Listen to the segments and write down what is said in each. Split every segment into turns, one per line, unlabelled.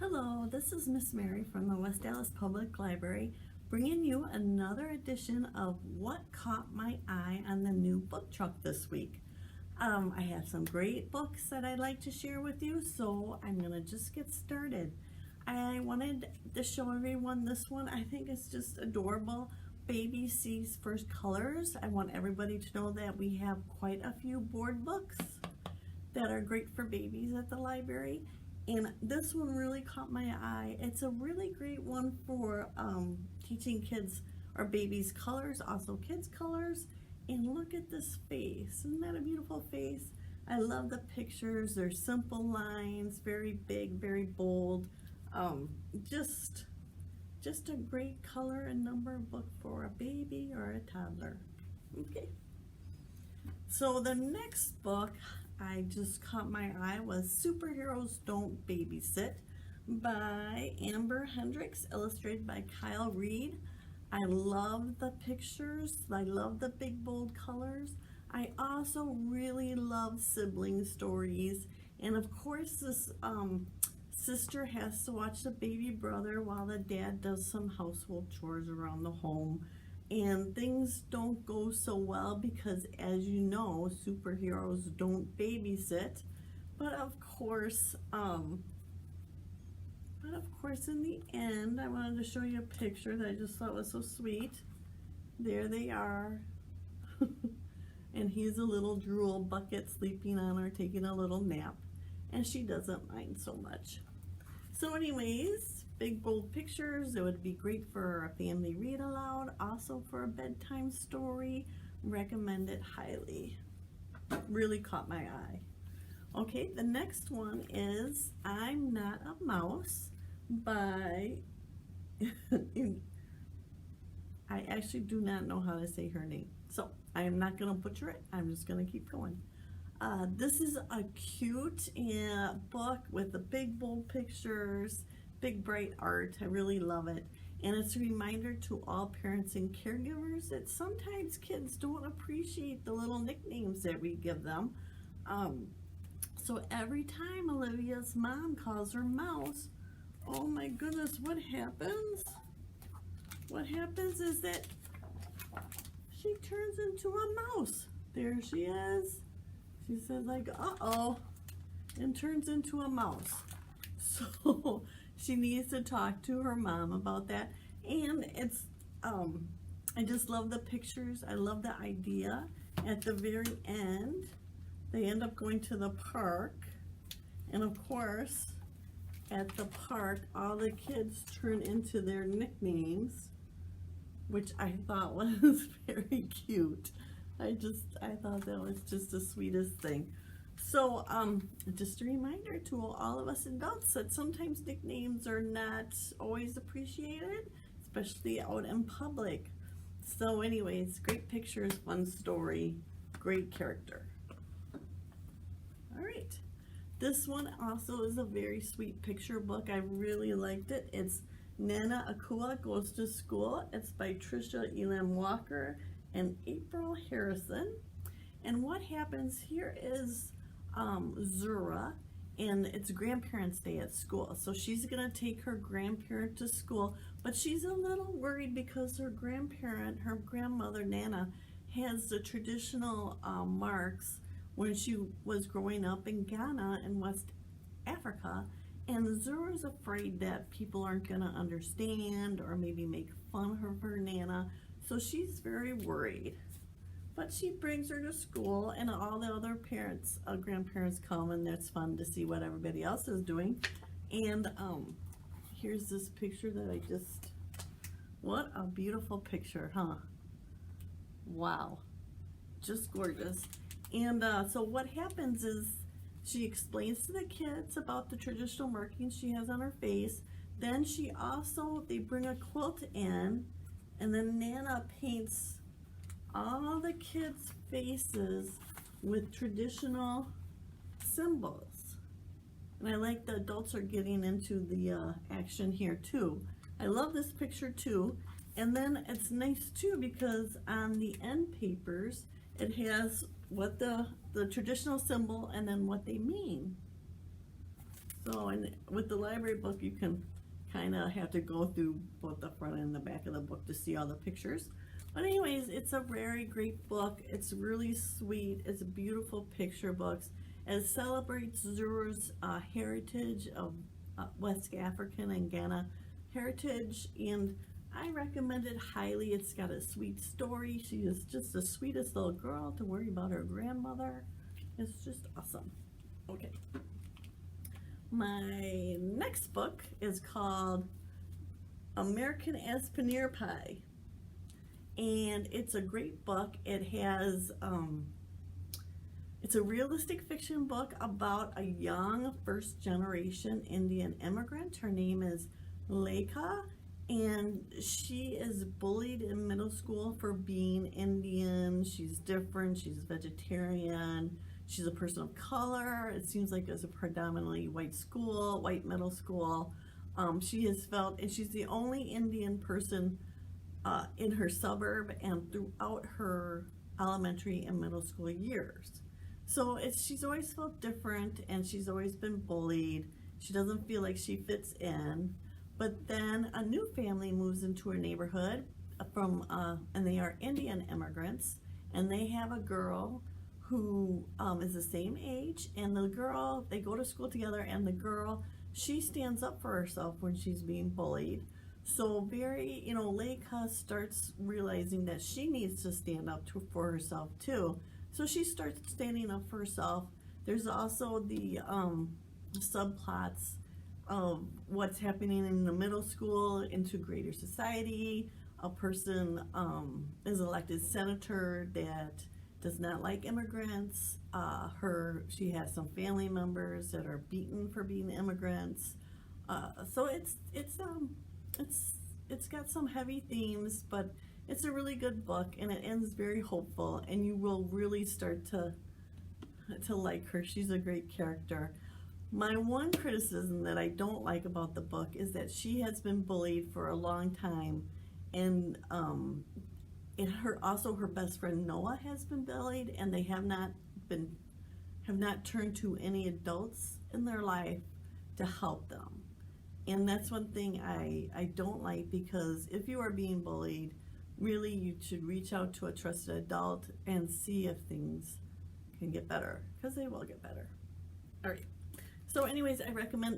Hello, this is Miss Mary from the West Dallas Public Library, bringing you another edition of What Caught My Eye on the New Book Truck this week. I have some great books that I'd like to share with you, so I'm going to just get started. I wanted to show everyone this one. I think it's just adorable. Baby Sees First Colors. I want everybody to know that we have quite a few board books that are great for babies at the library. And this one really caught my eye. It's a really great one for teaching kids or babies colors, also kids colors. And look at this face. Isn't that a beautiful face? I love the pictures. They're simple lines, very big, very bold. Just a great color and number book for a baby or a toddler. Okay. So the next book I just caught my eye was Superheroes Don't Babysit by Amber Hendricks, illustrated by Kyle Reed. I love the pictures. I love the big bold colors. I also really love sibling stories. And of course this sister has to watch the baby brother while the dad does some household chores around the home. And things don't go so well because, as you know, superheroes don't babysit. But of course, in the end, I wanted to show you a picture that I just thought was so sweet. There they are. And he's a little drool bucket sleeping on her, taking a little nap. And she doesn't mind so much. So anyways, big bold pictures. It would be great for a family read aloud, also for a bedtime story. Recommend it highly. Really caught my eye. Okay, the next one is I'm Not a Mouse by I actually do not know how to say her name, so I am not going to butcher it. I'm just going to keep going. This is a cute book with the big bold pictures, big bright art. I really love it. And it's a reminder to all parents and caregivers that sometimes kids don't appreciate the little nicknames that we give them. So every time Olivia's mom calls her Mouse, oh my goodness, what happens? What happens is that she turns into a mouse. There she is. She says like, uh-oh, and turns into a mouse. So she needs to talk to her mom about that. And it's, I just love the pictures. I love the idea. At the very end, they end up going to the park. And of course, at the park, all the kids turn into their nicknames, which I thought was very cute. I thought that was just the sweetest thing. So just a reminder to all of us adults that sometimes nicknames are not always appreciated, especially out in public. So anyways, great pictures, fun story, great character. All right, this one also is a very sweet picture book. I really liked it. It's Nana Akua Goes to School. It's by Trisha Elam Walker and April Harrison. And what happens here is Zura, and it's grandparents' day at school. So she's gonna take her grandparent to school, but she's a little worried because her grandmother Nana, has the traditional marks when she was growing up in Ghana in West Africa. And Zura's afraid that people aren't gonna understand or maybe make fun of her Nana. So she's very worried, but she brings her to school, and all the other parents, grandparents come, and it's fun to see what everybody else is doing. And here's this picture that what a beautiful picture, huh? Wow, just gorgeous. And so what happens is she explains to the kids about the traditional markings she has on her face. Then they bring a quilt in, and then Nana paints all the kids' faces with traditional symbols. And I like the adults are getting into the action here too. I love this picture too. And then it's nice too because on the end papers, it has what the traditional symbol and then what they mean. So, and with the library book, you can kind of have to go through both the front and the back of the book to see all the pictures. But anyways, it's a very great book. It's really sweet. It's a beautiful picture books. It celebrates Zulu's heritage of West African and Ghana heritage, and I recommend it highly. It's got a sweet story. She is just the sweetest little girl to worry about her grandmother. It's just awesome. Okay. My next book is called American as Paneer Pie. And it's a great book. It has, it's a realistic fiction book about a young first generation Indian immigrant. Her name is Lekha, and she is bullied in middle school for being Indian. She's different, she's vegetarian, she's a person of color. It seems like it's a predominantly white school, white middle school. She has felt, and she's the only Indian person in her suburb and throughout her elementary and middle school years. So she's always felt different, and she's always been bullied. She doesn't feel like she fits in. But then a new family moves into her neighborhood and they are Indian immigrants, and they have a girl who is the same age, and the girl, they go to school together, and the girl, she stands up for herself when she's being bullied. So Lekha starts realizing that she needs to stand up for herself too. So she starts standing up for herself. There's also the subplots of what's happening in the middle school into greater society. A person is elected senator that does not like immigrants. She has some family members that are beaten for being immigrants. So it's got some heavy themes, but it's a really good book, and it ends very hopeful, and you will really start to like her. She's a great character. My one criticism that I don't like about the book is that she has been bullied for a long time, and her best friend Noah has been bullied, and they have not turned to any adults in their life to help them. And that's one thing I don't like, because if you are being bullied, really you should reach out to a trusted adult and see if things can get better, because they will get better. All right. So anyways,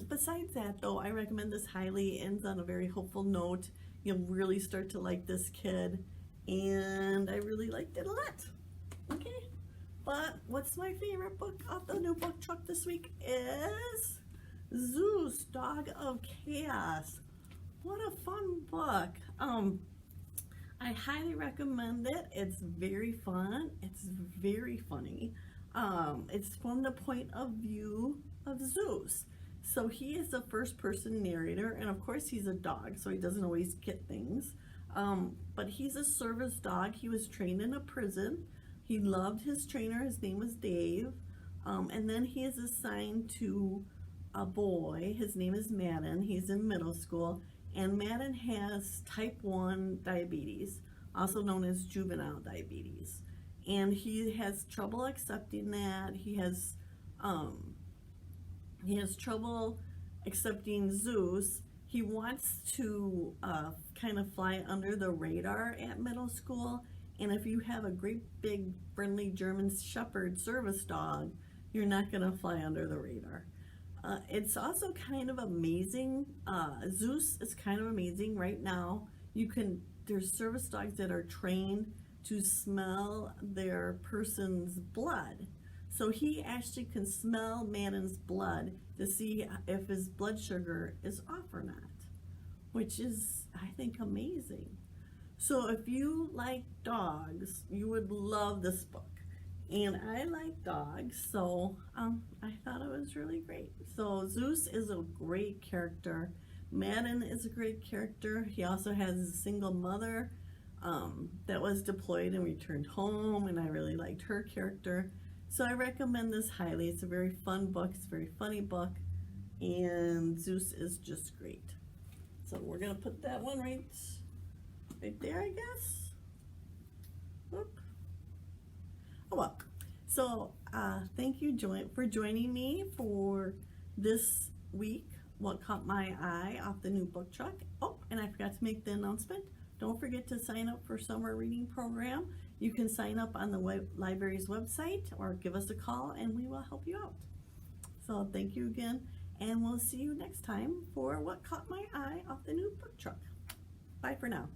besides that though, I recommend this highly. It ends on a very hopeful note. You'll really start to like this kid, and I really liked it a lot. Okay. But what's my favorite book off the new book truck this week is Zeus, Dog of Chaos. What a fun book. I highly recommend it. It's very fun. It's very funny. It's from the point of view of Zeus. So he is the first person narrator, and of course he's a dog, so he doesn't always get things. But he's a service dog. He was trained in a prison. He loved his trainer. His name was Dave. And then he is assigned to a boy. His name is Madden. He's in middle school, and Madden has type 1 diabetes, also known as juvenile diabetes, and he has trouble accepting that. He has trouble accepting Zeus. He wants to kind of fly under the radar at middle school, and if you have a great big friendly German Shepherd service dog, you're not going to fly under the radar. It's also kind of amazing. Zeus is kind of amazing right now. There's service dogs that are trained to smell their person's blood. So he actually can smell Madden's blood to see if his blood sugar is off or not, which is, I think, amazing. So if you like dogs, you would love this book. And I like dogs, so I thought it was really great. So Zeus is a great character. Madden is a great character. He also has a single mother that was deployed and returned home, and I really liked her character. So I recommend this highly. It's a very fun book. It's a very funny book, and Zeus is just great. So we're gonna put that one right there, I guess. Whoop. Oh well. So thank you for joining me for this week, what caught my eye off the new book truck. Oh, and I forgot to make the announcement. Don't forget to sign up for summer reading program. You can sign up on the library's website or give us a call and we will help you out. So thank you again, and we'll see you next time for what caught my eye off the new book truck. Bye for now.